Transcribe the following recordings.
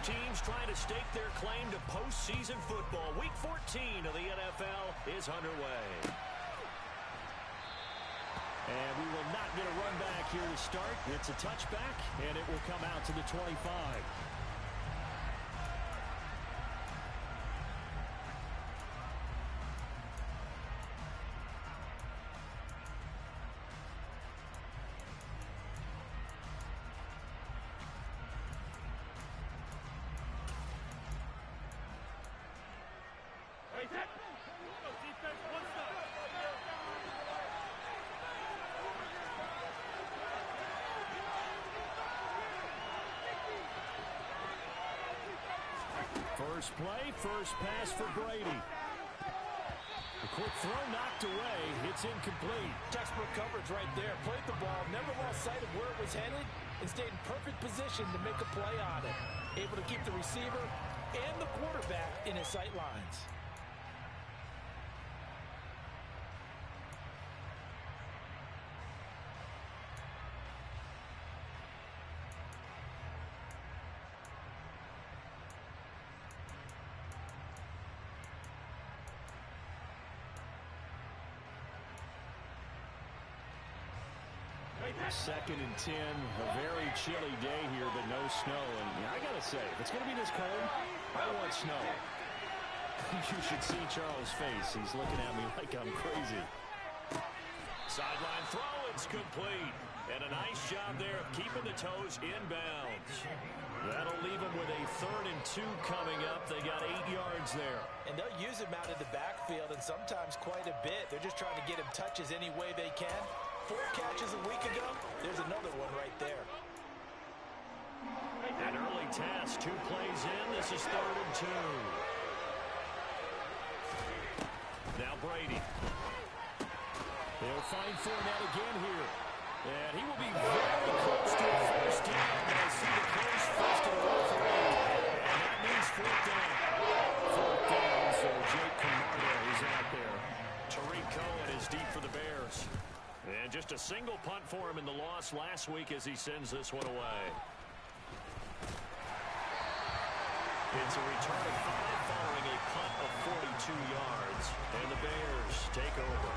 teams trying to stake their claim to postseason football. Week 14 of the NFL is underway. And we will not get a run back here to start. It's a touchback, and it will come out to the 25. First play, first pass for Brady. A quick throw knocked away. It's incomplete. Textbook coverage right there. Played the ball, never lost sight of where it was headed, and stayed in perfect position to make a play on it. Able to keep the receiver and the quarterback in his sight lines. Second and 10, a very chilly day here, but no snow. And I got to say, if it's going to be this cold, I want snow. You should see Charles' face. He's looking at me like I'm crazy. Sideline throw, it's complete. And a nice job there of keeping the toes inbounds. That'll leave them with a 3rd and 2 coming up. They got 8 yards there. And they'll use him out of the backfield, and sometimes quite a bit. They're just trying to get him touches any way they can. 4 catches a week ago. There's another one right there. An early task, 2 plays in. This is 3rd and 2. Now Brady. They'll find Fournette again here. And he will be very close to a first down. I see the close first and goal. And that means 4th down. 4th down, so Jake Camargo is out there. Tariq Cohen is deep for the Bears. And just a single punt for him in the loss last week as he sends this one away. It's a return of 5 following a punt of 42 yards. And the Bears take over.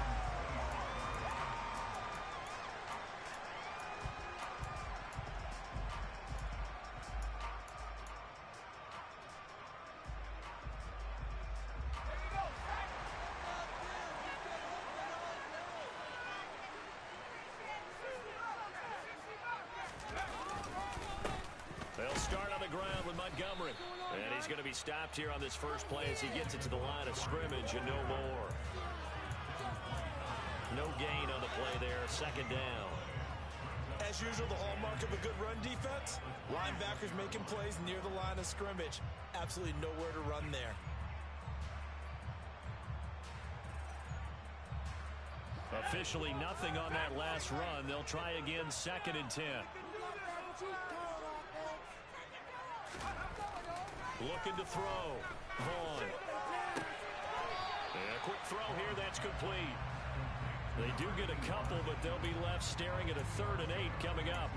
They'll start on the ground with Montgomery. And he's going to be stopped here on this first play as he gets it to the line of scrimmage and no more. No gain on the play there. 2nd down. As usual, the hallmark of a good run defense, linebackers making plays near the line of scrimmage. Absolutely nowhere to run there. Officially nothing on that last run. They'll try again, 2nd and 10. Looking to throw. Vaughn. And a quick throw here. That's complete. They do get a couple, but they'll be left staring at a 3rd and 8 coming up.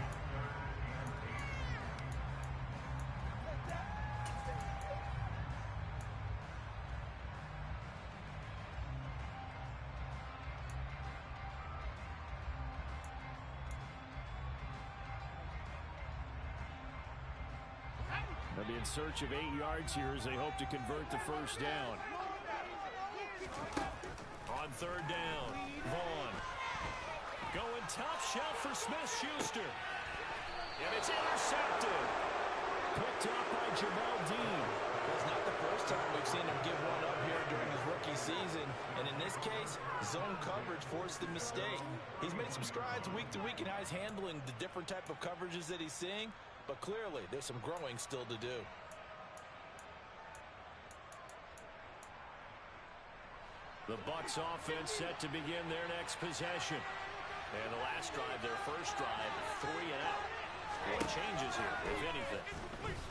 They'll be in search of 8 yards here as they hope to convert the first down. On 3rd down, Vaughn. Going top shelf for Smith-Schuster. And it's intercepted. Picked up by Jamel Dean. It's not the first time we've seen him give one up here during his rookie season. And in this case, zone coverage forced the mistake. He's made some strides week to week in how he's handling the different type of coverages that he's seeing. But clearly, there's some growing still to do. The Bucs offense set to begin their next possession. And the last drive, their first drive, 3 and out. What changes here, if anything?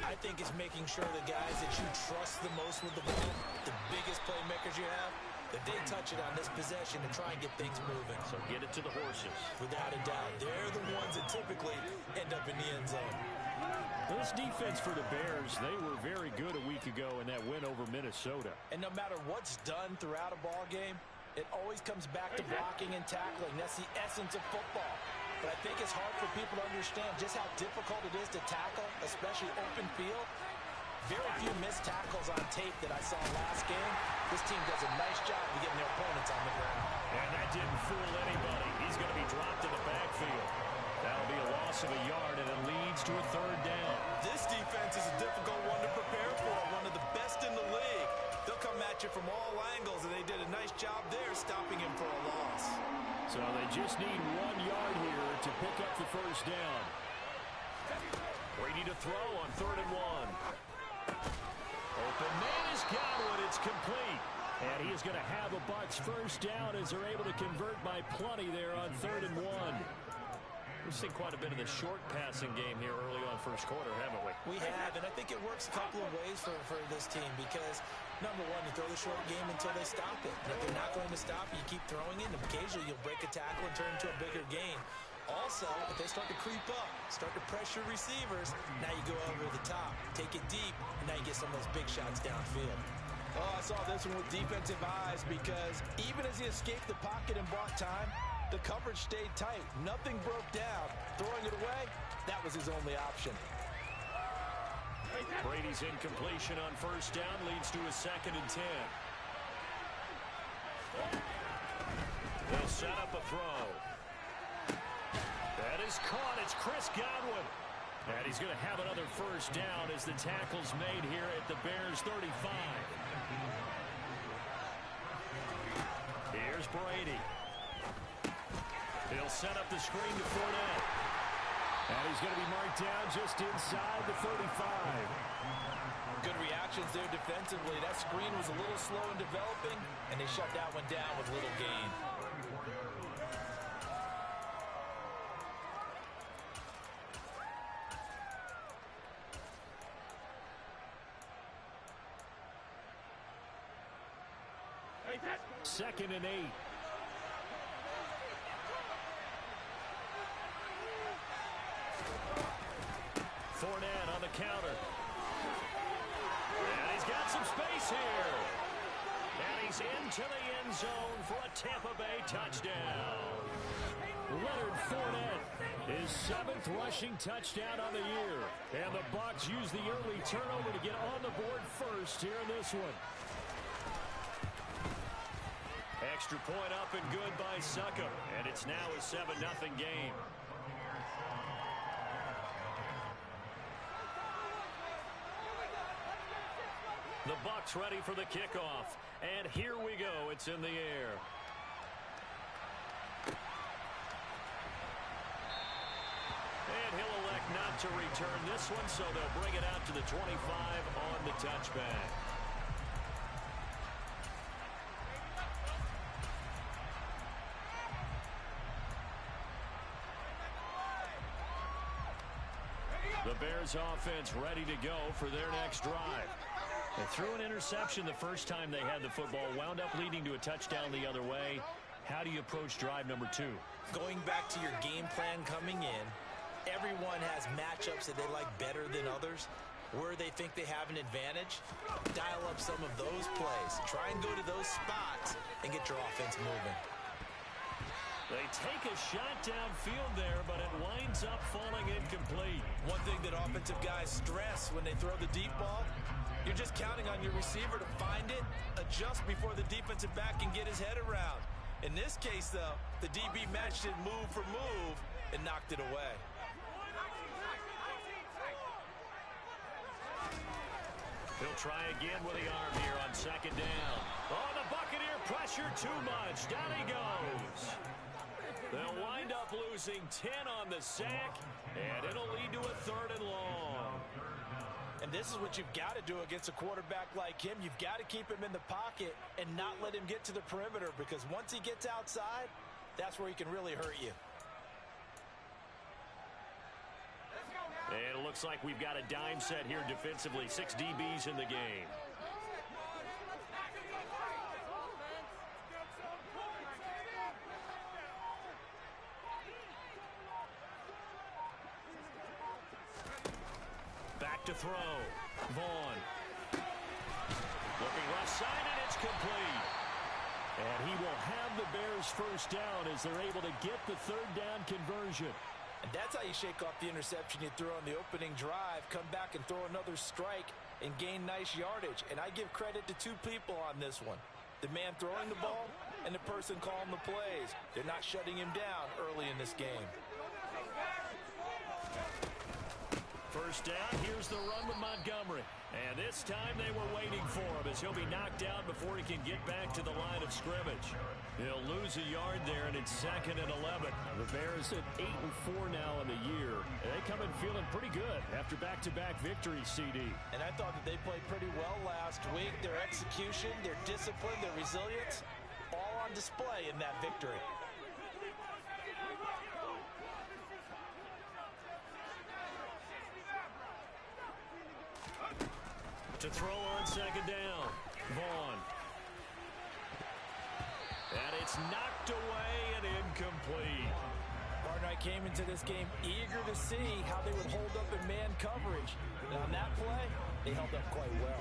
I think it's making sure the guys that you trust the most with the ball, the biggest playmakers you have, that they touch it on this possession to try and get things moving. So get it to the horses. Without a doubt. They're the ones that typically end up in the end zone. This defense for the Bears, they were very good a week ago in that win over Minnesota. And no matter what's done throughout a ball game, it always comes back to blocking and tackling. That's the essence of football. But I think it's hard for people to understand just how difficult it is to tackle, especially open field. Very few missed tackles on tape that I saw last game. This team does a nice job of getting their opponents on the ground. And that didn't fool anybody. He's going to be dropped in the backfield. That'll be a loss of a yard, and it leads to a third down. This defense is a difficult one to prepare for, one of the best in the league. They'll come at you from all angles, and they did a nice job there stopping him for a loss. So they just need 1 yard here to pick up the first down. Brady to throw on 3rd and 1. Open man is Godwin. It's complete. And he is going to have a Bucs first down as they're able to convert by plenty there on 3rd and 1. We've seen quite a bit of the short passing game here early on first quarter, haven't we? We have, and I think it works a couple of ways for this team because, number one, you throw the short game until they stop it. And if they're not going to stop it, you keep throwing it, and occasionally you'll break a tackle and turn into a bigger gain. Also, if they start to creep up, start to pressure receivers, now you go over the top, take it deep, and now you get some of those big shots downfield. Oh, I saw this one with defensive eyes because even as he escaped the pocket and bought time, the coverage stayed tight. Nothing broke down. Throwing it away, that was his only option. Brady's incompletion on first down leads to a 2nd and 10. They'll set up a throw. That is caught. It's Chris Godwin. And he's going to have another first down as the tackle's made here at the Bears 35. Here's Brady. He'll set up the screen to Fournette. And he's going to be marked down just inside the 35. Good reactions there defensively. That screen was a little slow in developing, and they shut that one down with little gain. Second and 8. Fournette on the counter. And he's got some space here. And he's into the end zone for a Tampa Bay touchdown. Leonard Fournette, his 7th rushing touchdown on the year. And the Bucs use the early turnover to get on the board first here in this one. Extra point up and good by Succop. And it's now a 7-0 game. The Bucs ready for the kickoff. And here we go. It's in the air. And he'll elect not to return this one, so they'll bring it out to the 25 on the touchback. The Bears offense ready to go for their next drive. They threw an interception the first time they had the football, wound up leading to a touchdown the other way. How do you approach drive number 2? Going back to your game plan coming in, everyone has matchups that they like better than others. Where they think they have an advantage, dial up some of those plays. Try and go to those spots and get your offense moving. They take a shot downfield there, but it winds up falling incomplete. One thing that offensive guys stress when they throw the deep ball, you're just counting on your receiver to find it, adjust before the defensive back can get his head around. In this case, though, the DB matched it move for move and knocked it away. He'll try again with the arm here on 2nd down. Oh, the Buccaneer pressure too much. Down he goes. They'll wind up losing 10 on the sack, and it'll lead to a 3rd and long. And this is what you've got to do against a quarterback like him. You've got to keep him in the pocket and not let him get to the perimeter, because once he gets outside, that's where he can really hurt you. And it looks like we've got a dime set here defensively. 6 DBs in the game. back to throw. Vaughn. Looking left side, and it's complete. And he will have the Bears first down as they're able to get the third down conversion. And that's how you shake off the interception you threw on the opening drive, come back and throw another strike and gain nice yardage. And I give credit to two people on this one. The man throwing the ball and the person calling the plays. They're not shutting him down early in this game. First down, here's the run with Montgomery. And this time they were waiting for him as he'll be knocked down before he can get back to the line of scrimmage. He'll lose a yard there, and it's 2nd and 11. The Bears at 8-4 now in the year. And they come in feeling pretty good after back-to-back victories, CD. And I thought that they played pretty well last week. Their execution, their discipline, their resilience, all on display in that victory. To throw on 2nd down. Vaughn. And it's knocked away and incomplete. Partner, I came into this game eager to see how they would hold up in man coverage. And on that play, they held up quite well.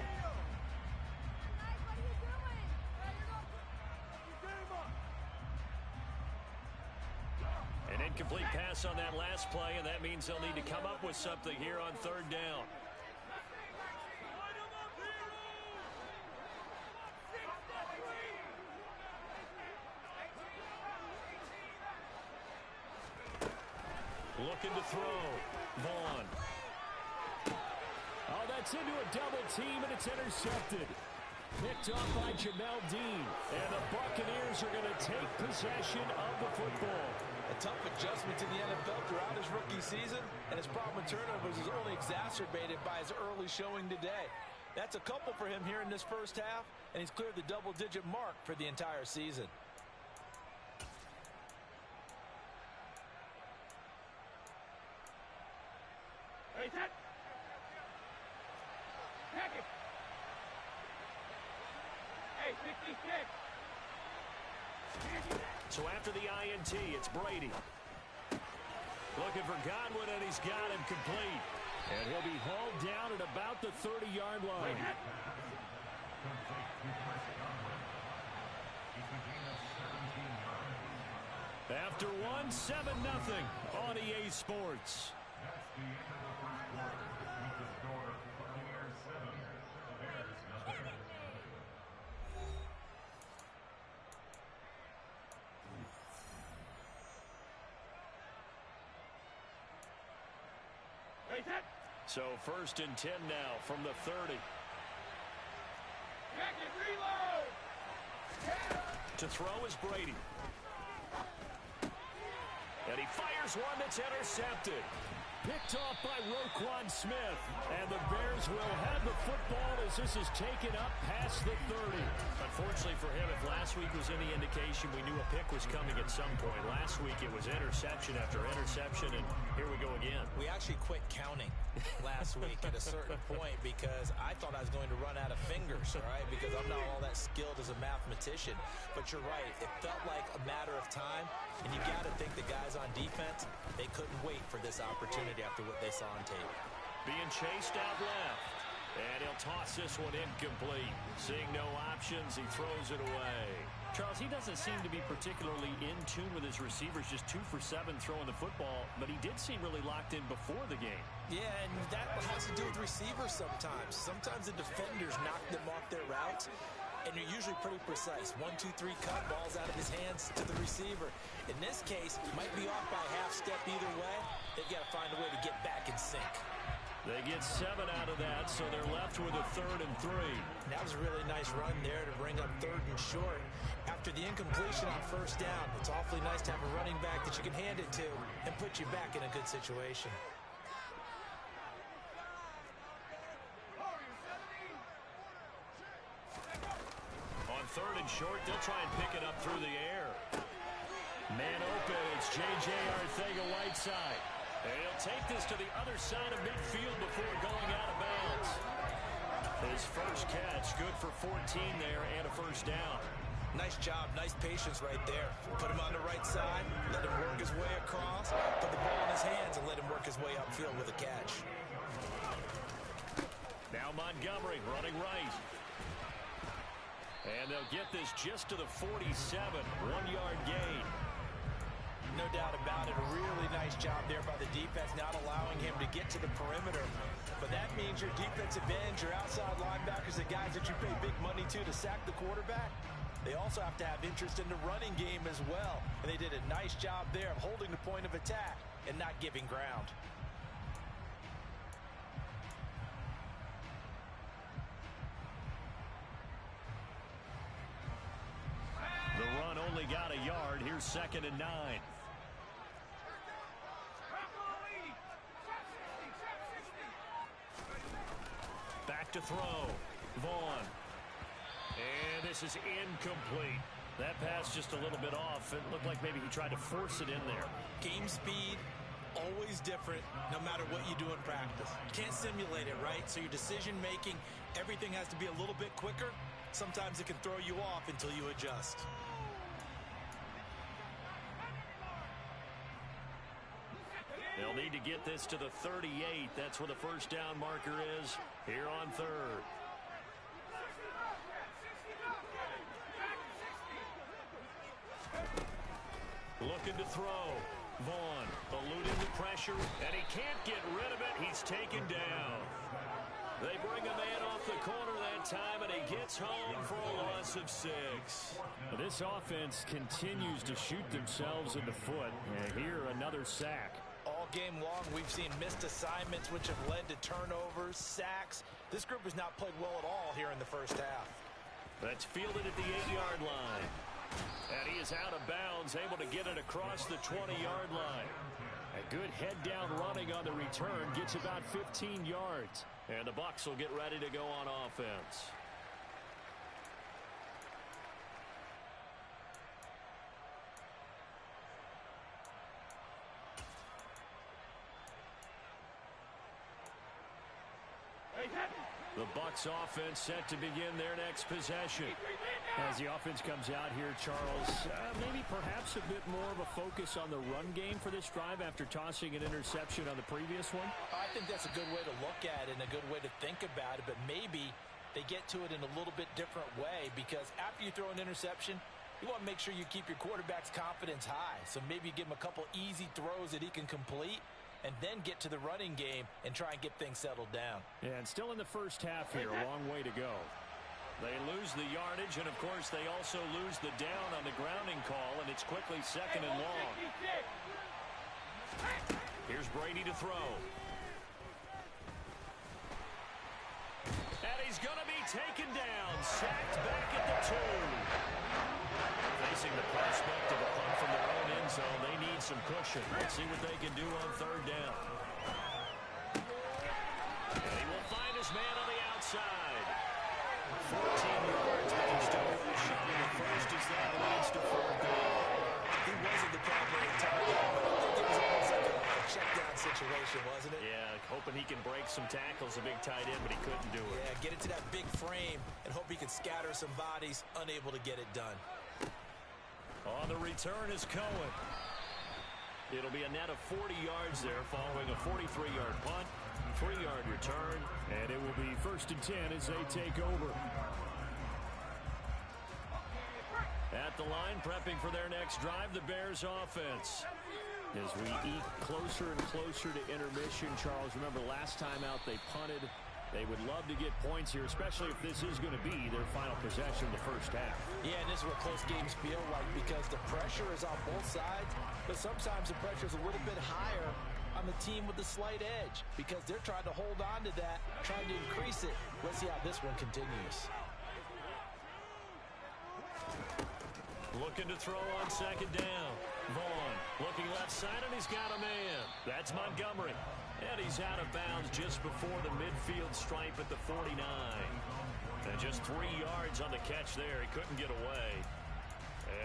An incomplete pass on that last play, and that means they'll need to come up with something here on 3rd down. Looking to throw. Vaughn. Oh, that's into a double team, and it's intercepted. Picked off by Jamel Dean. And the Buccaneers are going to take possession of the football. A tough adjustment to the NFL throughout his rookie season, and his problem with turnovers is only exacerbated by his early showing today. That's a couple for him here in this first half, and he's cleared the double-digit mark for the entire season. So after the INT, it's Brady. Looking for Godwin, and he's got him complete. And he'll be hauled down at about the 30-yard line. After one, 7-0 on EA Sports. So 1st and 10 now from the 30. To throw is Brady. And he fires one that's intercepted. Picked off by Roquan Smith. And the Bears will have the football as this is taken up past the 30. Unfortunately for him, if last week was any indication, we knew a pick was coming at some point. Last week it was interception after interception, and here we go again. We actually quit counting last week at a certain point because I thought I was going to run out of fingers, all right, because I'm not all that skilled as a mathematician. But you're right, it felt like a matter of time, and you got to think the guys on defense, they couldn't wait for this opportunity after what they saw on tape. Being chased out left, and he'll toss this one incomplete. Seeing no options, he throws it away. Charles, he doesn't seem to be particularly in tune with his receivers, just 2 for 7 throwing the football, but he did seem really locked in before the game. Yeah, and that has to do with receivers sometimes. Sometimes the defenders knock them off their routes, and you're usually pretty precise. 1, 2, 3 cut, balls out of his hands to the receiver. In this case, might be off by a half step either way. They've got to find a way to get back in sync. They get 7 out of that, so they're left with a 3rd and 3. That was a really nice run there to bring up 3rd and short. After the incompletion on 1st down, it's awfully nice to have a running back that you can hand it to and put you back in a good situation. On 3rd and short, they'll try and pick it up through the air. Man open, it's J.J. Arcega-Whiteside. And he'll take this to the other side of midfield before going out of bounds. His first catch, good for 14 there and a 1st down. Nice job, nice patience right there. Put him on the right side, let him work his way across, put the ball in his hands and let him work his way upfield with a catch. Now Montgomery running right. And they'll get this just to the 47. 1-yard gain. No doubt about it. A really nice job there by the defense, not allowing him to get to the perimeter. But that means your defensive ends, your outside linebackers, the guys that you pay big money to sack the quarterback, they also have to have interest in the running game as well. And they did a nice job there of holding the point of attack and not giving ground. The run only got a yard. Here's 2nd and 9. Back to throw. Vaughn. And this is incomplete. That pass just a little bit off. It looked like maybe he tried to force it in there. Game speed, always different, no matter what you do in practice. Can't simulate it, right? So your decision making, everything has to be a little bit quicker. Sometimes it can throw you off until you adjust. They'll need to get this to the 38. That's where the first down marker is here on 3rd. Looking to throw. Vaughn eluding the pressure, and he can't get rid of it. He's taken down. They bring a man off the corner that time, and he gets home for a loss of 6. This offense continues to shoot themselves in the foot. And here, another sack. All game long, we've seen missed assignments, which have led to turnovers, sacks. This group has not played well at all here in the first half. That's fielded at the 8-yard line. And he is out of bounds, able to get it across the 20-yard line. A good head-down running on the return, gets about 15 yards. And the Bucs will get ready to go on offense. The Bucs offense set to begin their next possession. As the offense comes out here, Charles, maybe perhaps a bit more of a focus on the run game for this drive after tossing an interception on the previous one? I think that's a good way to look at it and a good way to think about it, but maybe they get to it in a little bit different way, because after you throw an interception, you want to make sure you keep your quarterback's confidence high. So maybe give him a couple easy throws that he can complete, and then get to the running game and try and get things settled down. Yeah, and still in the first half here, a long way to go. They lose the yardage, and of course they also lose the down on the grounding call, and it's quickly 2nd and long. Here's Brady to throw. And he's going to be taken down, sacked back at the 2. Facing the prospect of a punt from their own end zone, they need some cushion. Let's see what they can do on 3rd down. And he will find his man on the outside. 14 yards, but he's still a shot in the first as that leads to 4th down. He wasn't the primary target, but I think it was almost like a check-down situation, wasn't it? Yeah, hoping he can break some tackles, a big tight end, but he couldn't do it. Yeah, get it to that big frame and hope he can scatter some bodies, unable to get it done. On the return is Cohen. It'll be a net of 40 yards there following a 43-yard punt, 3-yard return, and it will be 1st and 10 as they take over. At the line, prepping for their next drive, the Bears offense. As we eke closer and closer to intermission, Charles, remember last time out they punted. They would love to get points here, especially if this is going to be their final possession in the first half. Yeah, and this is what close games feel like, because the pressure is on both sides, but sometimes the pressure is a little bit higher on the team with the slight edge, because they're trying to hold on to that, trying to increase it. Let's see how this one continues. Looking to throw on 2nd down. Vaughn looking left side, and he's got a man. That's Montgomery. And he's out of bounds just before the midfield stripe at the 49. And just 3 yards on the catch there. He couldn't get away.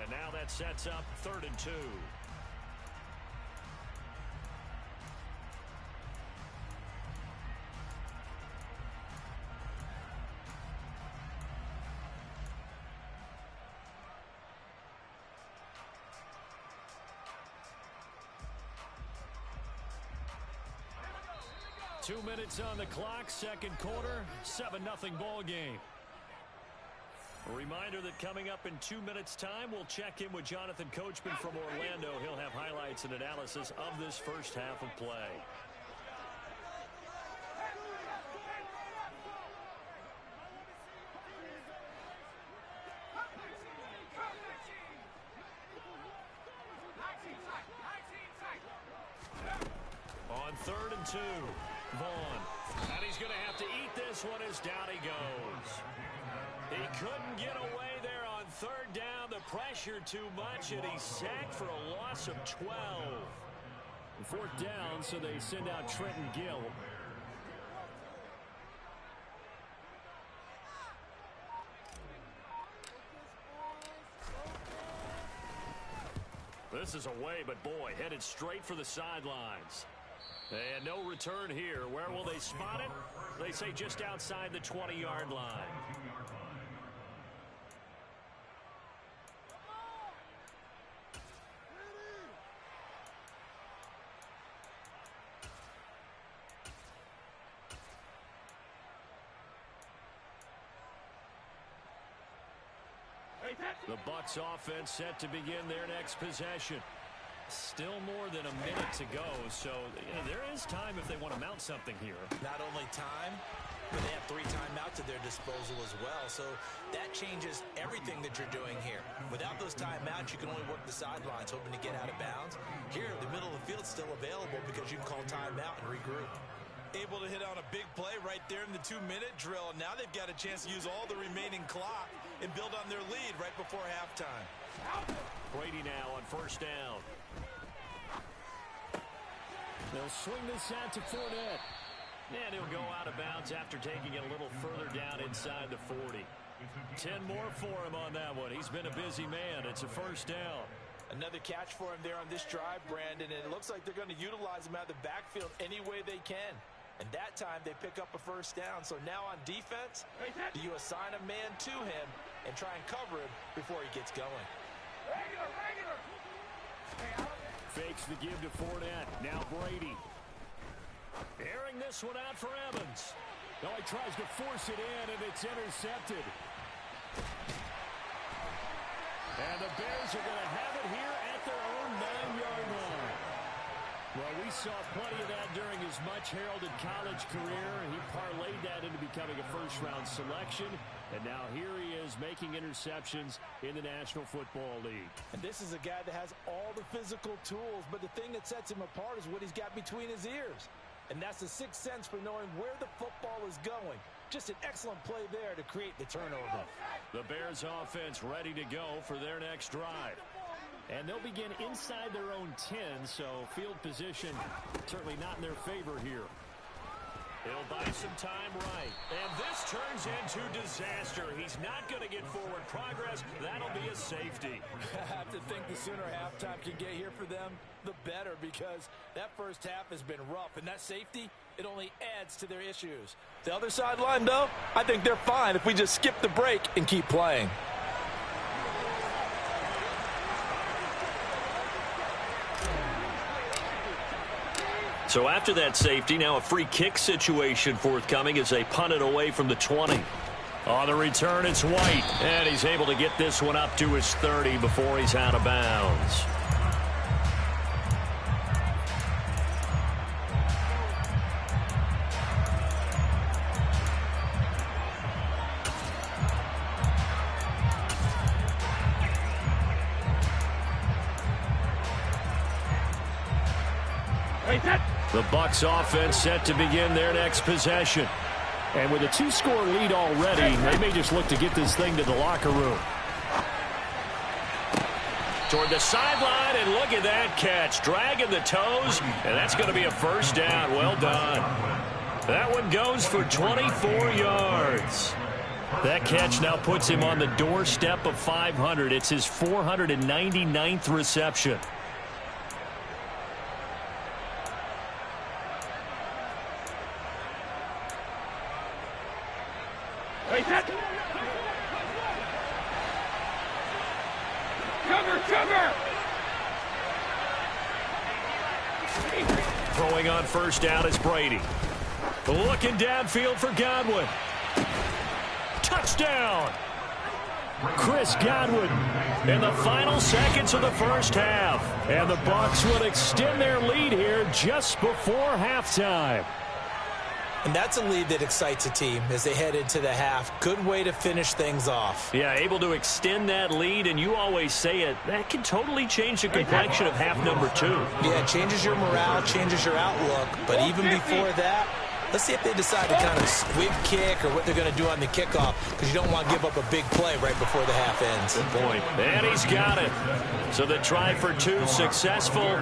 And now that sets up 3rd and 2. 2 minutes on the clock, second quarter, 7-0 ball game. A reminder that coming up in 2 minutes' time, we'll check in with Jonathan Coachman from Orlando. He'll have highlights and analysis of this first half of play. On 3rd and 2, Vaughn. And he's going to have to eat this one as down he goes. He couldn't get away there on 3rd down. The pressure too much, and he's sacked for a loss of 12. 4th down, so they send out Trenton Gill. This is away, but boy, headed straight for the sidelines. And no return here. Where will they spot it? They say just outside the 20-yard line. The Bucs offense set to begin their next possession. Still more than a minute to go, so there is time if they want to mount something here. Not only time, but they have 3 timeouts at their disposal as well, so that changes everything that you're doing here. Without those timeouts, you can only work the sidelines, hoping to get out of bounds. Here, the middle of the field's still available because you can call timeout and regroup. Able to hit on a big play right there in the 2-minute drill, and now they've got a chance to use all the remaining clock and build on their lead right before halftime. Brady now on 1st down. They'll swing this out to Fournette. And he'll go out of bounds after taking it a little further down inside the 40. 10 more for him on that one. He's been a busy man. It's a 1st down. Another catch for him there on this drive, Brandon, and it looks like they're going to utilize him out of the backfield any way they can. And that time they pick up a 1st down. So now on defense, do you assign a man to him and try and cover him before he gets going? Fakes the give to Fournette. Now Brady. Airing this one out for Evans. No, he tries to force it in, and it's intercepted. And the Bears are going to have it here at their own 9-yard line. Well, we saw plenty of that during his much-heralded college career. He parlayed that into becoming a first-round selection. And now here he is making interceptions in the National Football League. And this is a guy that has all the physical tools, but the thing that sets him apart is what he's got between his ears. And that's the 6th sense for knowing where the football is going. Just an excellent play there to create the turnover. The Bears offense ready to go for their next drive. And they'll begin inside their own 10, so field position certainly not in their favor here. He'll buy some time right. And this turns into disaster. He's not going to get forward progress. That'll be a safety. I have to think the sooner halftime can get here for them, the better, because that first half has been rough. And that safety, it only adds to their issues. The other sideline, though, I think they're fine if we just skip the break and keep playing. So after that safety, now a free kick situation forthcoming as they punt it away from the 20. On the return, it's White, and he's able to get this one up to his 30 before he's out of bounds. The Bucs offense set to begin their next possession. And with a 2-score lead already, they may just look to get this thing to the locker room. Toward the sideline, and look at that catch. Dragging the toes, and that's going to be a 1st down. Well done. That one goes for 24 yards. That catch now puts him on the doorstep of 500. It's his 499th reception. Throwing on 1st down is Brady. Looking downfield for Godwin. Touchdown! Chris Godwin in the final seconds of the first half. And the Bucs will extend their lead here just before halftime. And that's a lead that excites a team as they head into the half. Good way to finish things off. Yeah, able to extend that lead, and you always say it, that can totally change the complexion of half number 2. Yeah, it changes your morale, changes your outlook. But even before that, let's see if they decide to kind of squib kick or what they're going to do on the kickoff, because you don't want to give up a big play right before the half ends. Good point. And he's got it. So the try for 2 successful,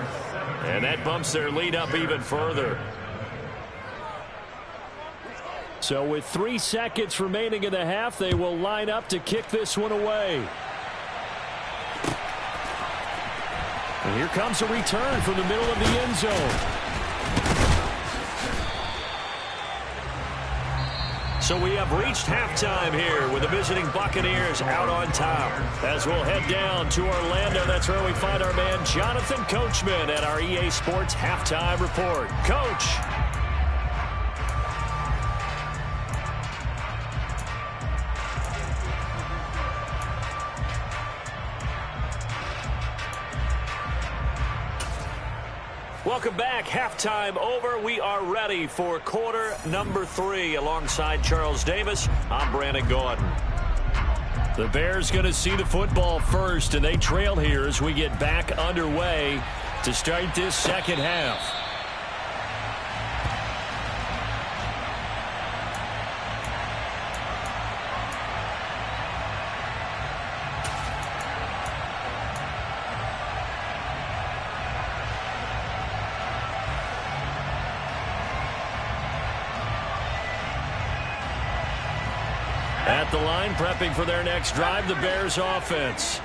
and that bumps their lead up even further. So with 3 seconds remaining in the half, they will line up to kick this one away. And here comes a return from the middle of the end zone. So we have reached halftime here with the visiting Buccaneers out on top. As we'll head down to Orlando, that's where we find our man Jonathan Coachman at our EA Sports Halftime Report. Coach. Welcome back. Halftime over. We are ready for quarter number 3. Alongside Charles Davis, I'm Brandon Gaudin. The Bears going to see the football first, and they trail here as we get back underway to start this second half. At the line, prepping for their next drive, the Bears offense.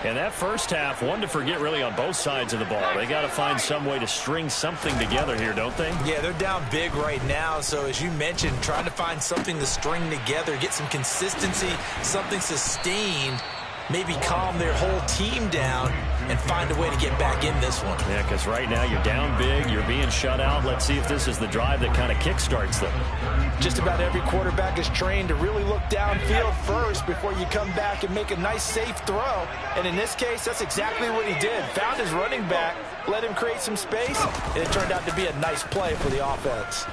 And that first half, one to forget really on both sides of the ball. They got to find some way to string something together here, don't they? Yeah, they're down big right now. So as you mentioned, trying to find something to string together, get some consistency, something sustained, maybe calm their whole team down and find a way to get back in this one. Yeah, because right now you're down big, you're being shut out. Let's see if this is the drive that kind of kickstarts them. Just about every quarterback is trained to really look downfield first before you come back and make a nice, safe throw. And in this case, that's exactly what he did. Found his running back, let him create some space, and it turned out to be a nice play for the offense.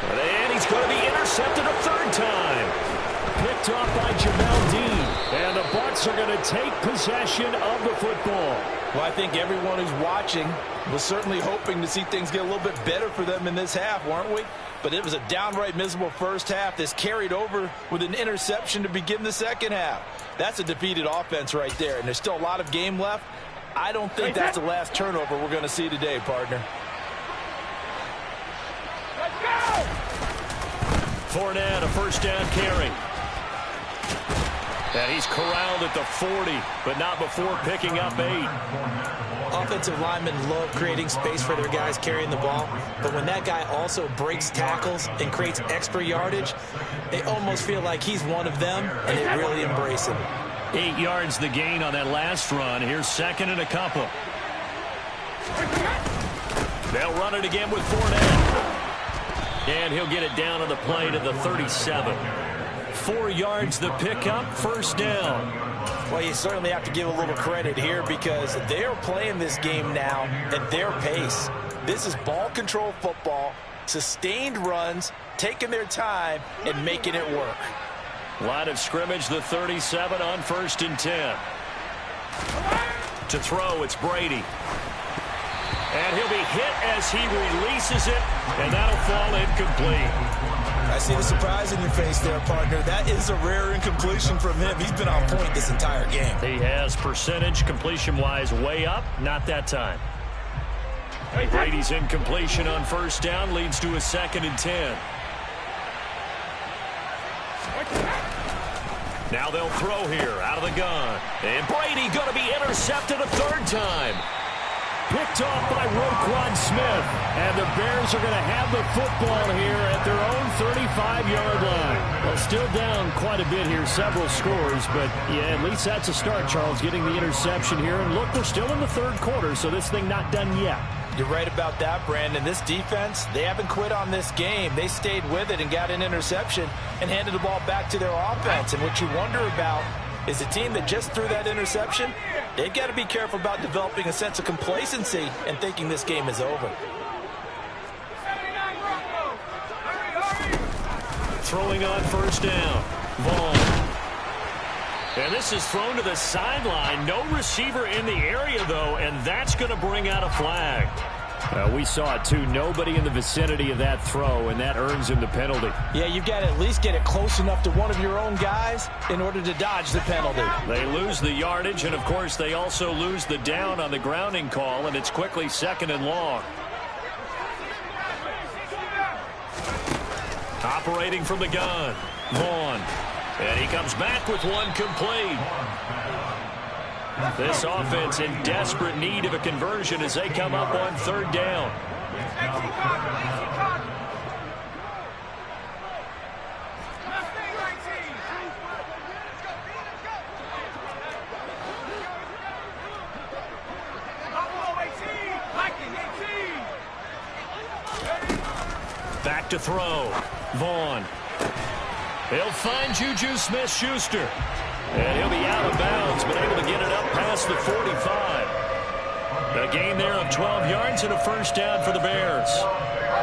And he's going to be intercepted a third time. Picked off by Jamel Dean. And the Bucs are going to take possession of the football. Well, I think everyone who's watching was certainly hoping to see things get a little bit better for them in this half, weren't we? But it was a downright miserable first half. This carried over with an interception to begin the second half. That's a defeated offense right there, and there's still a lot of game left. I don't think that's the last turnover we're going to see today, partner. Let's go! Fournette, a first down carry. And he's corralled at the 40, but not before picking up 8. Offensive linemen love creating space for their guys carrying the ball, but when that guy also breaks tackles and creates extra yardage, they almost feel like he's one of them, and they really embrace him. 8 yards the gain on that last run. Here's second and a couple. They'll run it again with Fournette. And he'll get it down on the play to the 37. 4 yards the pickup, first down. Well, you certainly have to give a little credit here because they're playing this game now at their pace. This is ball control football, sustained runs, taking their time, and making it work. Line of scrimmage, the 37 on 1st and 10. To throw, it's Brady. And he'll be hit as he releases it, and that'll fall incomplete. I see the surprise in your face there, partner. That is a rare incompletion from him. He's been on point this entire game. He has percentage completion-wise way up. Not that time. Brady's incompletion on first down leads to a 2nd and 10. Now they'll throw here out of the gun. And Brady going to be intercepted a 3rd time. Picked off by Roquan Smith. And the Bears are going to have the football here at their own 35-yard line. Well, still down quite a bit here, several scores. But, yeah, at least that's a start, Charles, getting the interception here. And, look, we're still in the 3rd quarter, so this thing not done yet. You're right about that, Brandon. This defense, they haven't quit on this game. They stayed with it and got an interception and handed the ball back to their offense. And what you wonder about is a team that just threw that interception, they've got to be careful about developing a sense of complacency and thinking this game is over. Throwing on first down. Vaughn. And this is thrown to the sideline. No receiver in the area, though, and that's going to bring out a flag. We saw it, too. Nobody in the vicinity of that throw, and that earns him the penalty. Yeah, you've got to at least get it close enough to one of your own guys in order to dodge the penalty. They lose the yardage, and, of course, they also lose the down on the grounding call, and it's quickly 2nd and long. Operating from the gun, Vaughn. And he comes back with one complete. This offense in desperate need of a conversion as they come up on 3rd down. Back to throw. Vaughn. He'll find Juju Smith-Schuster. And he'll be out of bounds, but able to get it up past the 45. A gain there of 12 yards and a first down for the Bears.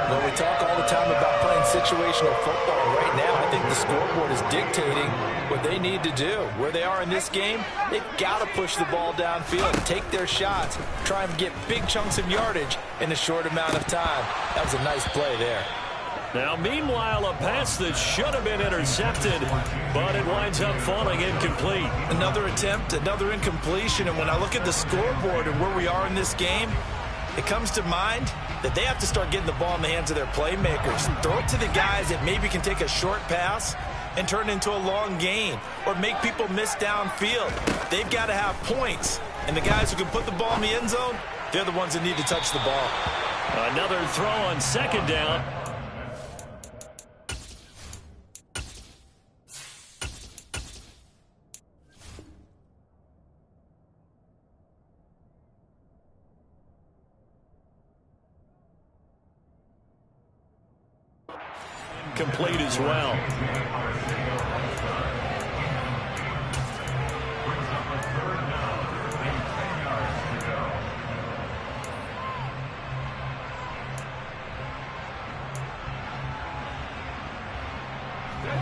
Well, we talk all the time about playing situational football. Right now, I think the scoreboard is dictating what they need to do. Where they are in this game, they've got to push the ball downfield, take their shots, try and get big chunks of yardage in a short amount of time. That was a nice play there. Now, meanwhile, a pass that should have been intercepted, but it winds up falling incomplete. Another attempt, another incompletion, and when I look at the scoreboard and where we are in this game, it comes to mind that they have to start getting the ball in the hands of their playmakers. Throw it to the guys that maybe can take a short pass and turn it into a long gain or make people miss downfield. They've got to have points, and the guys who can put the ball in the end zone, they're the ones that need to touch the ball. Another throw on 2nd down. Complete as well.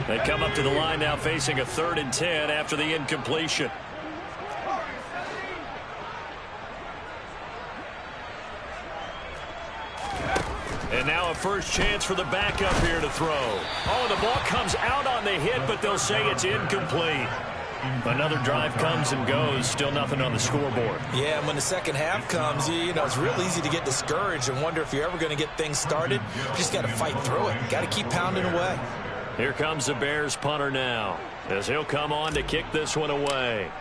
They come up to the line now facing a 3rd and 10 after the incompletion. And now a first chance for the backup here to throw. Oh, the ball comes out on the hit, but they'll say it's incomplete. Another drive comes and goes. Still nothing on the scoreboard. Yeah, and when the second half comes, you know, it's real easy to get discouraged and wonder if you're ever going to get things started. You just got to fight through it. Got to keep pounding away. Here comes the Bears punter now, as he'll come on to kick this one away.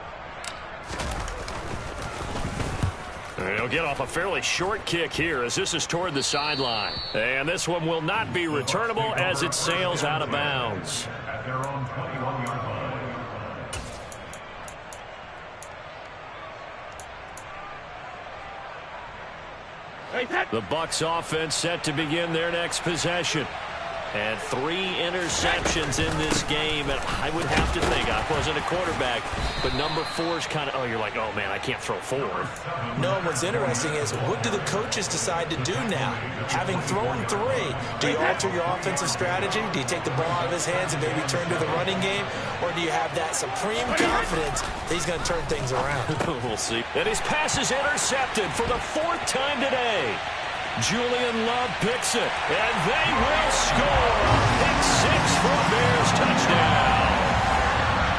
And he'll get off a fairly short kick here as this is toward the sideline. And this one will not be returnable as it sails out of bounds. At their own 21-yard line. The Bucs offense set to begin their next possession. And 3 interceptions in this game. And I would have to think, I wasn't a quarterback, but number 4 is kind of, oh, you're like, oh, man, I can't throw 4. No, and what's interesting is, what do the coaches decide to do now? Having thrown 3, do you alter your offensive strategy? Do you take the ball out of his hands and maybe turn to the running game? Or do you have that supreme confidence that he's going to turn things around? We'll see. And his pass is intercepted for the 4th time today. Julian Love picks it, and they will score. Pick 6 for a Bears touchdown.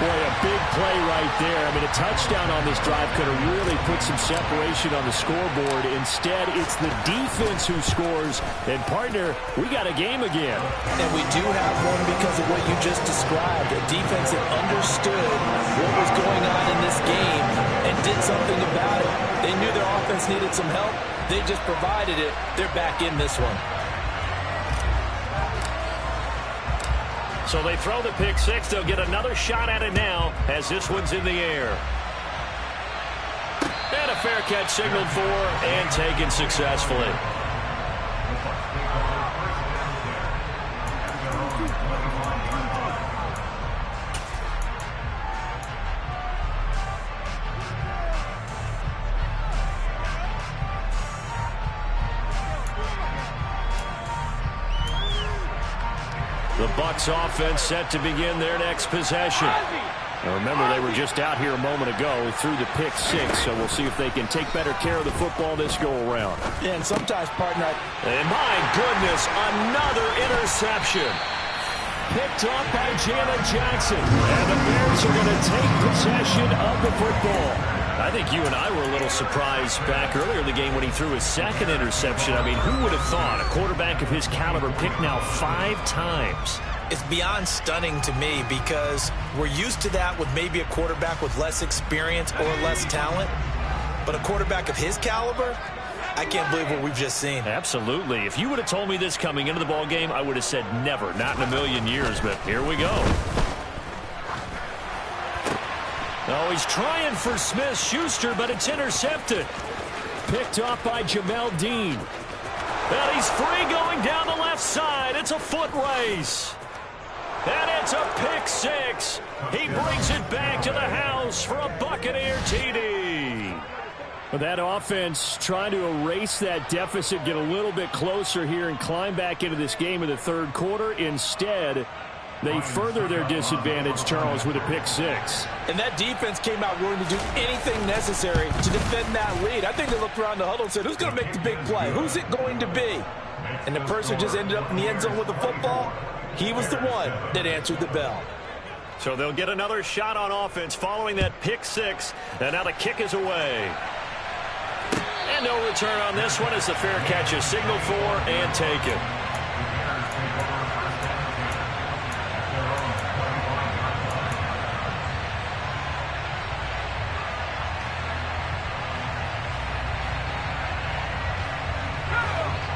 Boy, a big play right there. I mean, a touchdown on this drive could have really put some separation on the scoreboard. Instead, it's the defense who scores. And, partner, we got a game again. And we do have one because of what you just described. A defense that understood what was going on in this game and did something about it. They knew their offense needed some help. They just provided it. They're back in this one. So they throw the pick 6. They'll get another shot at it now as this one's in the air. And And a fair catch signaled for and taken successfully. The Bucs offense set to begin their next possession. Now remember, they were just out here a moment ago through the pick six, so we'll see if they can take better care of the football this go-around. Yeah, and sometimes, partner. And my goodness, another interception. Picked off by Jalen Jackson. And the Bears are going to take possession of the football. I think you and I were a little surprised back earlier in the game when he threw his second interception. I mean, who would have thought a quarterback of his caliber picked now 5 times? It's beyond stunning to me because we're used to that with maybe a quarterback with less experience or less talent. But a quarterback of his caliber, I can't believe what we've just seen. Absolutely. If you would have told me this coming into the ball game, I would have said never, not in a million years. But here we go. Oh, he's trying for Smith-Schuster, but it's intercepted. Picked off by Jamel Dean. And he's free going down the left side. It's a foot race. And it's a pick six. He brings it back to the house for a Buccaneer TD. That offense trying to erase that deficit, get a little bit closer here and climb back into this game in the third quarter. Instead, they further their disadvantage, Charles, with a pick six. And that defense came out willing to do anything necessary to defend that lead. I think they looked around the huddle and said, who's going to make the big play? Who's it going to be? And the person who just ended up in the end zone with the football, he was the one that answered the bell. So they'll get another shot on offense following that pick six. And now the kick is away. And no return on this one as the fair catch is signaled for and taken.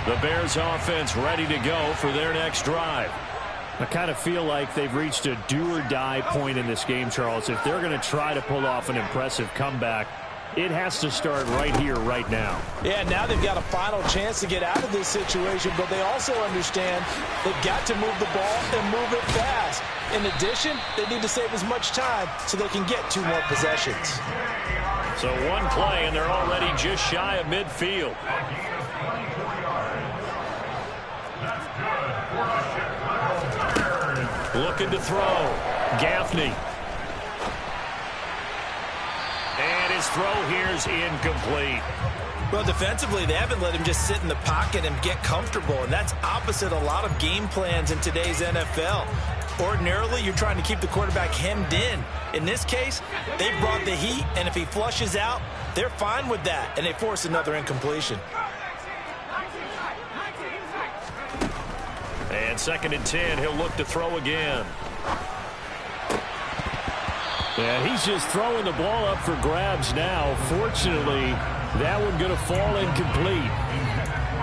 The Bears offense ready to go for their next drive. I kind of feel like they've reached a do-or-die point in this game, Charles. If they're going to try to pull off an impressive comeback, it has to start right here, right now. Yeah, now they've got a final chance to get out of this situation, but they also understand they've got to move the ball and move it fast. In addition, they need to save as much time so they can get 2 more possessions. So one play, and they're already just shy of midfield. Looking to throw. Gaffney. And his throw here is incomplete. Well, defensively, they haven't let him just sit in the pocket and get comfortable, and that's opposite a lot of game plans in today's NFL. Ordinarily, you're trying to keep the quarterback hemmed in. In this case, they brought the heat, and if he flushes out, they're fine with that, and they force another incompletion. And 2nd and 10, he'll look to throw again. And he's just throwing the ball up for grabs now. Fortunately, that one going to fall incomplete.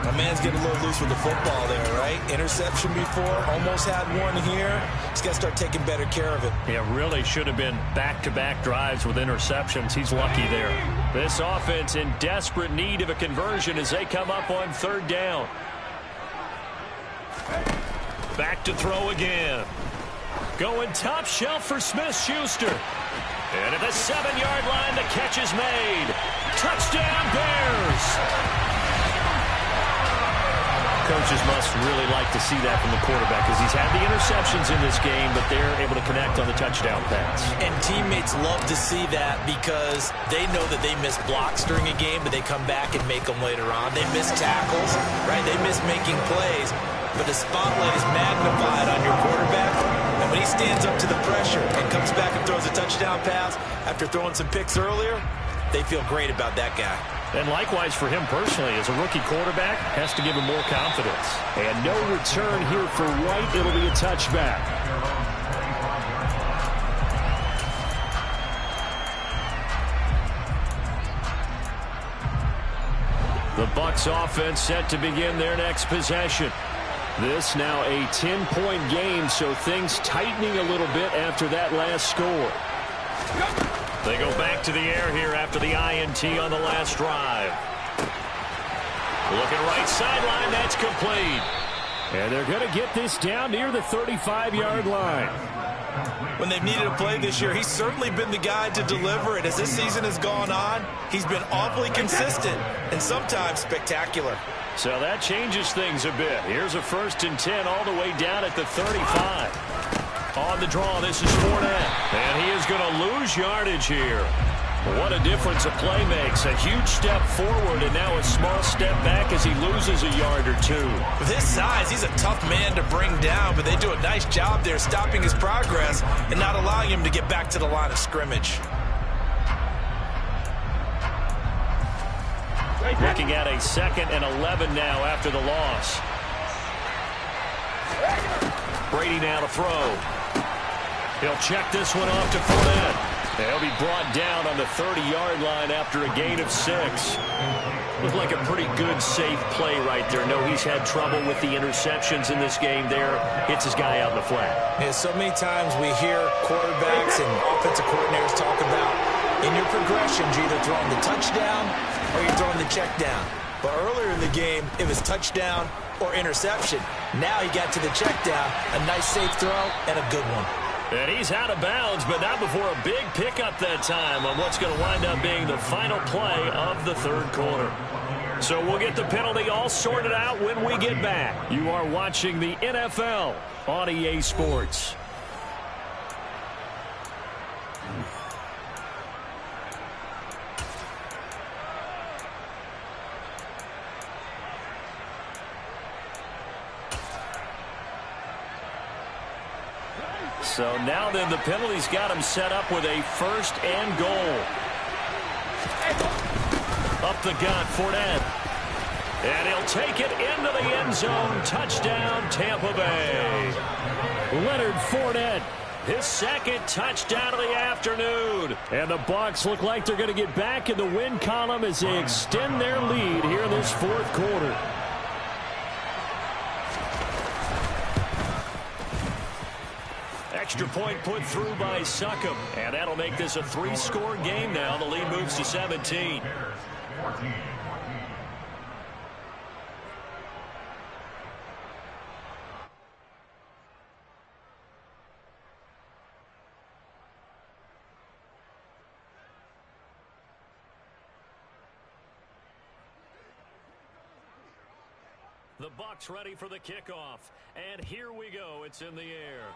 My man's getting a little loose with the football there, right? Interception before, almost had one here. He's got to start taking better care of it. Yeah, really should have been back-to-back drives with interceptions. He's lucky there. This offense in desperate need of a conversion as they come up on 3rd down. Back to throw again. Going top shelf for Smith-Schuster. And at the 7-yard line, the catch is made. Touchdown, Bears! Coaches must really like to see that from the quarterback because he's had the interceptions in this game, but they're able to connect on the touchdown pass. And teammates love to see that because they know that they miss blocks during a game, but they come back and make them later on. They miss tackles, right? They miss making plays. But the spotlight is magnified on your quarterback. And when he stands up to the pressure and comes back and throws a touchdown pass after throwing some picks earlier, they feel great about that guy. And likewise for him personally, as a rookie quarterback, has to give him more confidence. And no return here for White. It'll be a touchback. The Bucs offense set to begin their next possession. This now a 10-point game, so things tightening a little bit after that last score. They go back to the air here after the INT on the last drive. Looking right sideline, that's complete. And they're going to get this down near the 35-yard line. When they've needed a play this year, he's certainly been the guy to deliver it. As this season has gone on, he's been awfully consistent and sometimes spectacular. So that changes things a bit. Here's a 1st and 10 all the way down at the 35. On the draw, this is Fournette. And he is going to lose yardage here. What a difference a play makes. A huge step forward and now a small step back as he loses a yard or two. With his size, he's a tough man to bring down, but they do a nice job there stopping his progress and not allowing him to get back to the line of scrimmage. Looking at a 2nd and 11 now after the loss. Brady now to throw. He'll check this one off to Fournette. He'll be brought down on the 30-yard line after a gain of 6. Looked like a pretty good, safe play right there. No, he's had trouble with the interceptions in this game there. Hits his guy out in the flat. Yeah, so many times we hear quarterbacks and offensive coordinators talk about in your progressions, you're either throwing the touchdown or you're throwing the check down. But earlier in the game, it was touchdown or interception. Now he got to the check down, a nice safe throw, and a good one. And he's out of bounds, but not before a big pickup that time on what's going to wind up being the final play of the 3rd quarter. So we'll get the penalty all sorted out when we get back. You are watching the NFL on EA Sports. So now then the penalty's got him set up with a 1st and goal. Up the gut, Fournette. And he'll take it into the end zone. Touchdown, Tampa Bay. Leonard Fournette, his 2nd touchdown of the afternoon. And the Bucs look like they're going to get back in the win column as they extend their lead here in this 4th quarter. Extra point put through by Succop. And that'll make this a 3-score game now. The lead moves to 17. The Bucs ready for the kickoff. And here we go. It's in the air.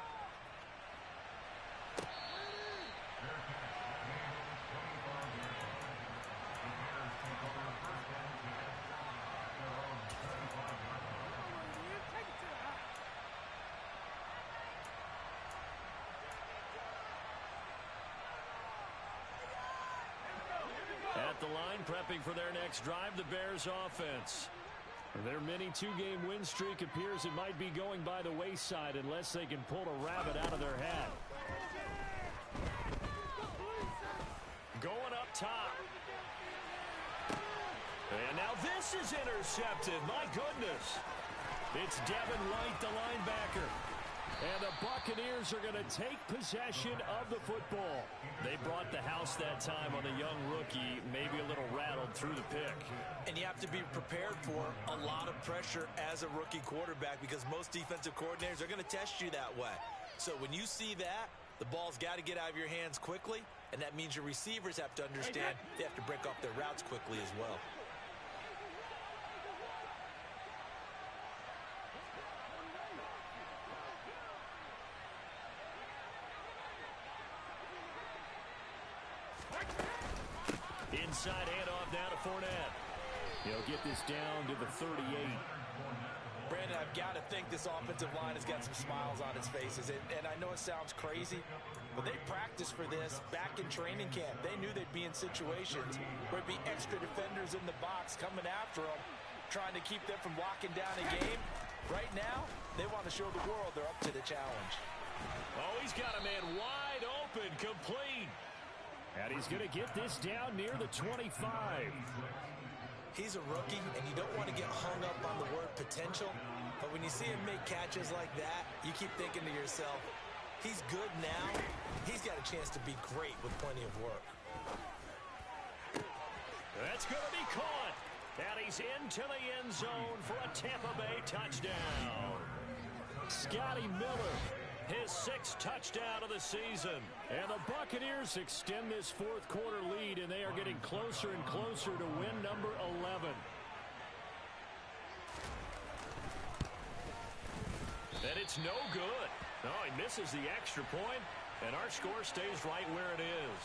At the line, prepping for their next drive, the Bears offense. Their mini 2-game win streak appears it might be going by the wayside unless they can pull a rabbit out of their hat. Going up top. And now this is intercepted. My goodness. It's Devin White, the linebacker. And the Buccaneers are going to take possession of the football. They brought the house that time on the young rookie, maybe a little rattled through the pick. And you have to be prepared for a lot of pressure as a rookie quarterback because most defensive coordinators are going to test you that way. So when you see that, the ball's got to get out of your hands quickly, and that means your receivers have to understand they have to break off their routes quickly as well. Inside handoff down to Fournette. He'll get this down to the 38. Brandon, I've got to think this offensive line has got some smiles on its faces. And I know it sounds crazy, but they practiced for this back in training camp. They knew they'd be in situations where it'd be extra defenders in the box coming after them, trying to keep them from locking down a game. Right now, they want to show the world they're up to the challenge. Oh, he's got a man wide open, complete. And he's going to get this down near the 25. He's a rookie, and you don't want to get hung up on the word potential. But when you see him make catches like that, you keep thinking to yourself, he's good now. He's got a chance to be great with plenty of work. That's going to be caught. And he's into the end zone for a Tampa Bay touchdown. Scotty Miller, his 6th touchdown of the season. And the Buccaneers extend this fourth quarter lead, and they are getting closer and closer to win number 11. And it's no good. No, he misses the extra point, and our score stays right where it is.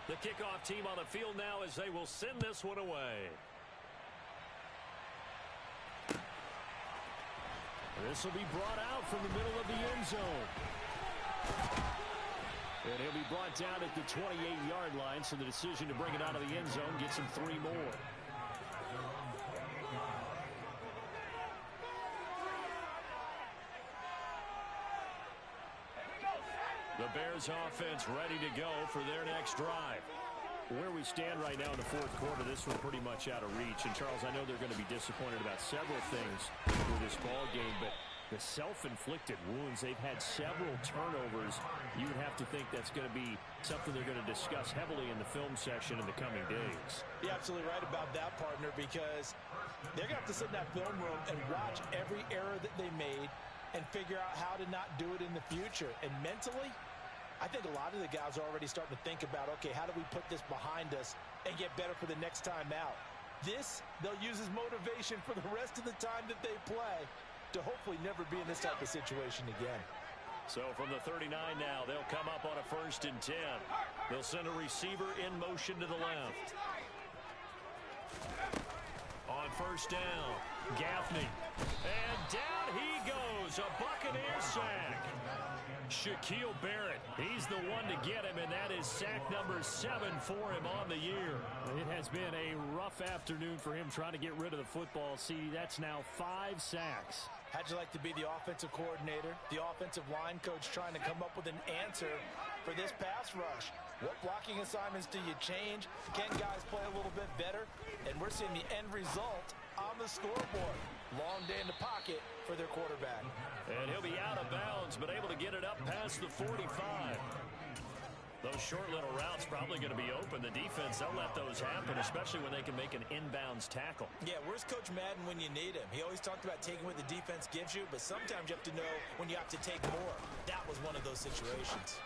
The kickoff team on the field now as they will send this one away. This will be brought out from the middle of the end zone. And he'll be brought down at the 28-yard line, so the decision to bring it out of the end zone gets him 3 more. The Bears offense ready to go for their next drive. Where we stand right now in the fourth quarter, this one pretty much out of reach. And, Charles, I know they're going to be disappointed about several things with this ball game, but the self-inflicted wounds, they've had several turnovers. You would have to think that's going to be something they're going to discuss heavily in the film session in the coming days. You're absolutely right about that, partner, because they're going to have to sit in that film room and watch every error that they made and figure out how to not do it in the future. And mentally, I think a lot of the guys are already starting to think about, okay, how do we put this behind us and get better for the next time out? This, they'll use as motivation for the rest of the time that they play to hopefully never be in this type of situation again. So from the 39 now, they'll come up on a 1st and 10. They'll send a receiver in motion to the left. On 1st down, Gaffney. And down he goes, a Buccaneers sack. Shaquille Barrett, he's the one to get him, and that is sack number 7 for him on the year. It has been a rough afternoon for him trying to get rid of the football. See, that's now 5 sacks. How'd you like to be the offensive coordinator, the offensive line coach trying to come up with an answer for this pass rush? What blocking assignments do you change? Can guys play a little bit better? And we're seeing the end result on the scoreboard. Long day in the pocket for their quarterback. And he'll be out of bounds, but able to get it up past the 45. Those short little routes probably going to be open. The defense, they'll let those happen, especially when they can make an inbounds tackle. Yeah, where's Coach Madden when you need him? He always talked about taking what the defense gives you, but sometimes you have to know when you have to take more. That was one of those situations.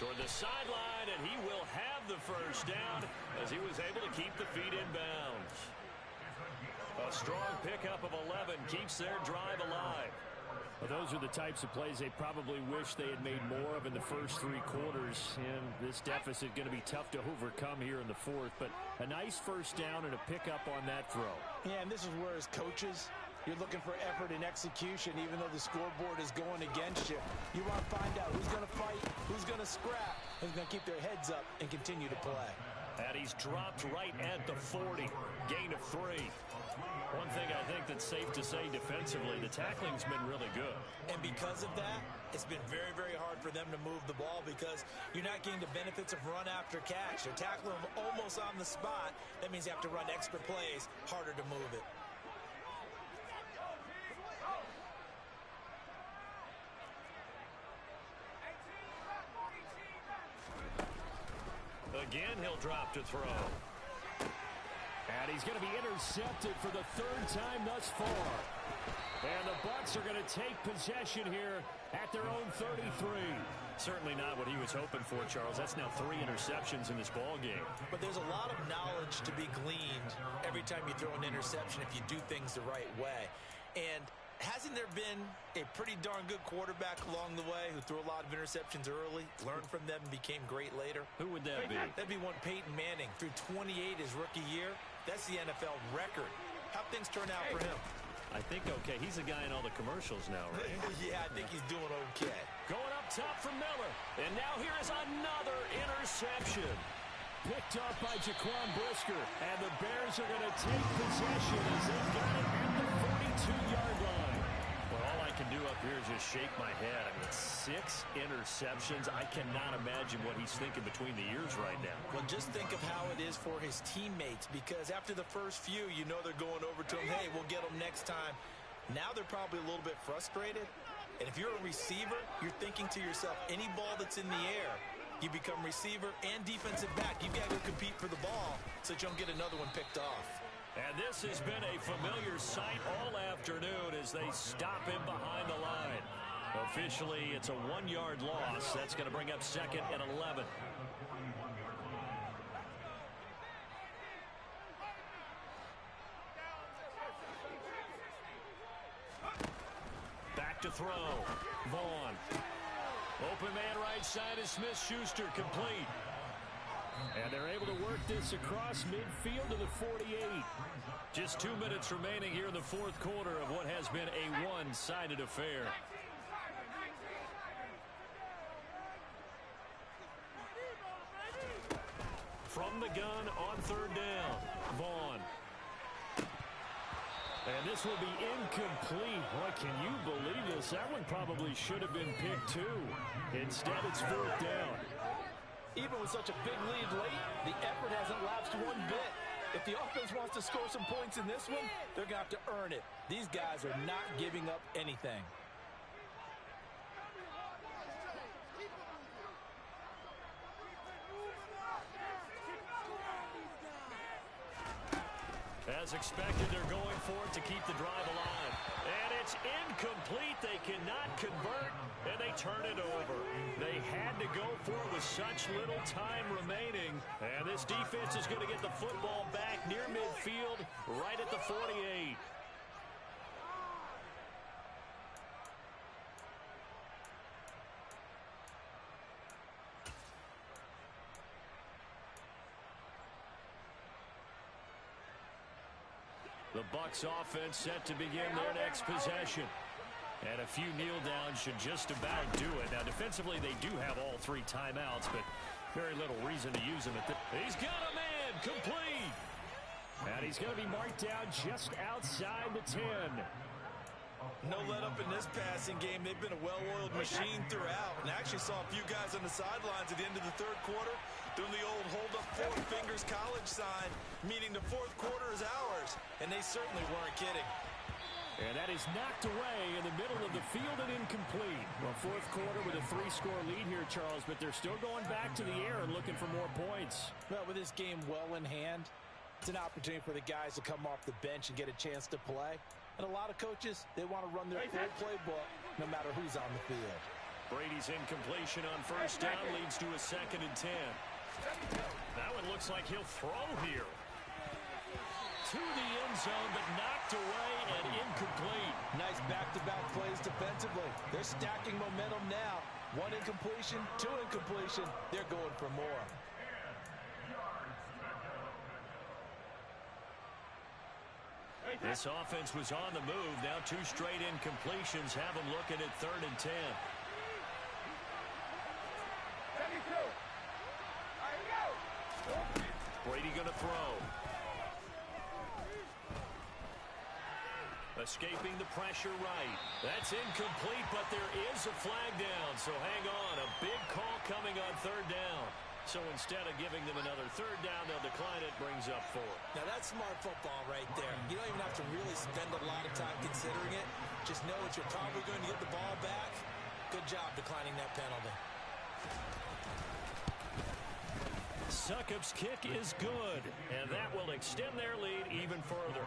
Toward the sideline, and he will have the 1st down as he was able to keep the feet in bounds. A strong pickup of 11 keeps their drive alive. Well, those are the types of plays they probably wish they had made more of in the first 3 quarters. And this deficit going to be tough to overcome here in the 4th. But a nice 1st down and a pickup on that throw. Yeah, and this is where as coaches, you're looking for effort and execution, even though the scoreboard is going against you. You want to find out who's going to fight, who's going to scrap, who's going to keep their heads up and continue to play. And he's dropped right at the 40. Gain of 3. One thing I think that's safe to say defensively, the tackling's been really good. And because of that, it's been very, very hard for them to move the ball because you're not getting the benefits of run after catch. You're tackling them almost on the spot. That means you have to run extra plays, harder to move it. Again, he'll drop to throw. And he's going to be intercepted for the 3rd time thus far. And the Bucs are going to take possession here at their own 33. Certainly not what he was hoping for, Charles. That's now 3 interceptions in this ball game. But there's a lot of knowledge to be gleaned every time you throw an interception if you do things the right way. And hasn't there been a pretty darn good quarterback along the way who threw a lot of interceptions early, learned from them, and became great later? Who would that be? That'd be one Peyton Manning. Threw 28 his rookie year. That's the NFL record. How'd things turn out for him? I think okay. He's a guy in all the commercials now, right? Yeah, I think he's doing okay. Going up top for Miller. And now here is another interception. Picked up by Jaquan Brisker. And the Bears are going to take possession as they've got it at the 42-yard line. Well, all I can do up here is just shake my head. I mean, 6 interceptions. I cannot imagine what he's thinking between the ears right now. Well, just think of how it is for his teammates, because after the first few, you know they're going over to him, hey, we'll get them next time. Now they're probably a little bit frustrated. And if you're a receiver, you're thinking to yourself, any ball that's in the air, you become receiver and defensive back. You've got to go compete for the ball so that you don't get another one picked off. And this has been a familiar sight all afternoon as they stop him behind the line. Officially, it's a 1-yard loss. That's going to bring up 2nd and 11. Back to throw. Vaughn. Open man right side is Smith-Schuster, complete. And they're able to work this across midfield to the 48. Just 2 minutes remaining here in the fourth quarter of what has been a one-sided affair. From the gun on 3rd down, Vaughn. And this will be incomplete. Boy, can you believe this? That one probably should have been picked too. Instead, it's 4th down. Even with such a big lead late, the effort hasn't lapsed one bit. If the offense wants to score some points in this one, they're going to have to earn it. These guys are not giving up anything. As expected, they're going for it to keep the drive alive. And it's incomplete. They cannot convert, and they turn it over. They had to go for it with such little time remaining. And this defense is going to get the football back near midfield, right at the 48. The Bucs offense set to begin their next possession. And a few kneel downs should just about do it. Now, defensively, they do have all 3 timeouts, but very little reason to use them. He's got a man, complete. And he's going to be marked down just outside the 10. No let up in this passing game. They've been a well-oiled machine throughout. And I actually saw a few guys on the sidelines at the end of the 3rd quarter doing the old hold up 4 fingers college sign, meaning the 4th quarter is ours. And they certainly weren't kidding. And that is knocked away in the middle of the field and incomplete. Well, 4th quarter with a 3-score lead here, Charles, but they're still going back to the air and looking for more points. Well, with this game well in hand, it's an opportunity for the guys to come off the bench and get a chance to play. And a lot of coaches, they want to run their full playbook no matter who's on the field. Brady's incompletion on 1st down leads to a 2nd and 10. That one looks like he'll throw here. To the end zone, but knocked away and incomplete. Nice back-to-back plays defensively. They're stacking momentum now. 1 incompletion, 2 incompletion. They're going for more. This offense was on the move. Now 2 straight incompletions have them looking at 3rd and 10. Brady going to throw. Escaping the pressure right. That's incomplete, but there is a flag down. So hang on. A big call coming on 3rd down. So instead of giving them another 3rd down, they'll decline it, brings up 4. Now that's smart football right there. You don't even have to really spend a lot of time considering it. Just know that you're probably going to get the ball back. Good job declining that penalty. Succop's kick is good, and that will extend their lead even further.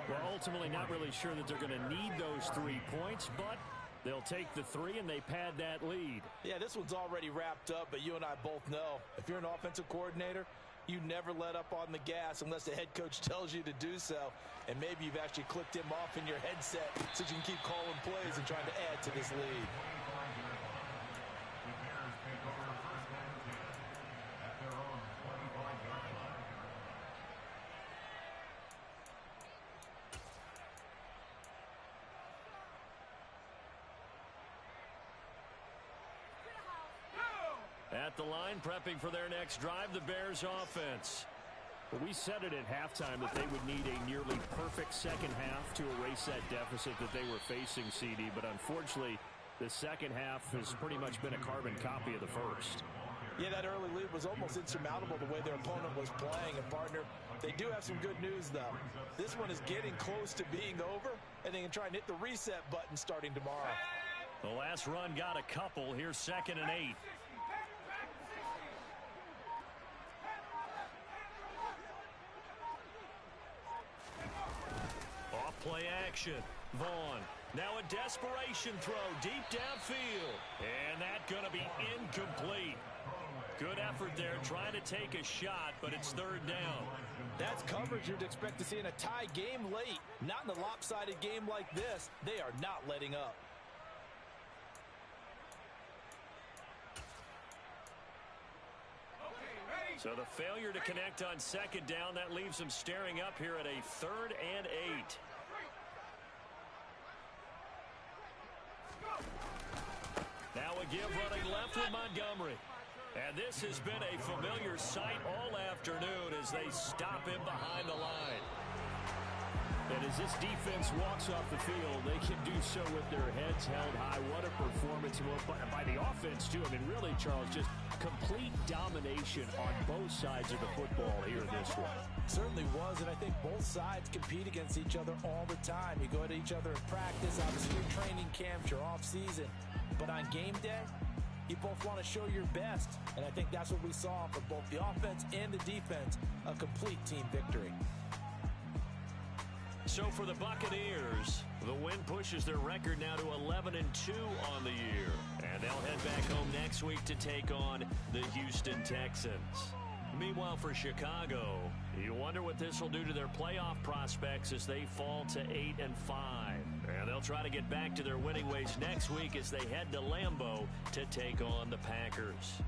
Well, ultimately not really sure that they're going to need those 3 points, but they'll take the 3 and they pad that lead. Yeah, this one's already wrapped up, but you and I both know if you're an offensive coordinator, you never let up on the gas unless the head coach tells you to do so. And maybe you've actually clicked him off in your headset so you can keep calling plays and trying to add to this lead. At the line, prepping for their next drive, the Bears offense. But we said it at halftime that they would need a nearly perfect second half to erase that deficit that they were facing, CD. But unfortunately, the second half has pretty much been a carbon copy of the first. Yeah, that early lead was almost insurmountable the way their opponent was playing. And, partner, they do have some good news, though. This one is getting close to being over, and they can try and hit the reset button starting tomorrow. The last run got a couple. Here's 2nd and 8. Off play action. Vaughn. Now a desperation throw deep downfield. And that's going to be incomplete. Good effort there trying to take a shot, but it's 3rd down. That's coverage you'd expect to see in a tie game late. Not in a lopsided game like this. They are not letting up. So the failure to connect on 2nd down, that leaves them staring up here at a 3rd and 8. Now a give running left with Montgomery. And this has been a familiar sight all afternoon as they stop him behind the line. And as this defense walks off the field, they can do so with their heads held high. What a performance by the offense, too. I mean, really, Charles, just complete domination on both sides of the football here in this one. Certainly was, and I think both sides compete against each other all the time. You go at each other in practice, obviously your training camps, your off-season. But on game day, you both want to show your best, and I think that's what we saw from both the offense and the defense, a complete team victory. So for the Buccaneers, the win pushes their record now to 11-2 on the year. And they'll head back home next week to take on the Houston Texans. Meanwhile, for Chicago, you wonder what this will do to their playoff prospects as they fall to 8-5. And they'll try to get back to their winning ways next week as they head to Lambeau to take on the Packers.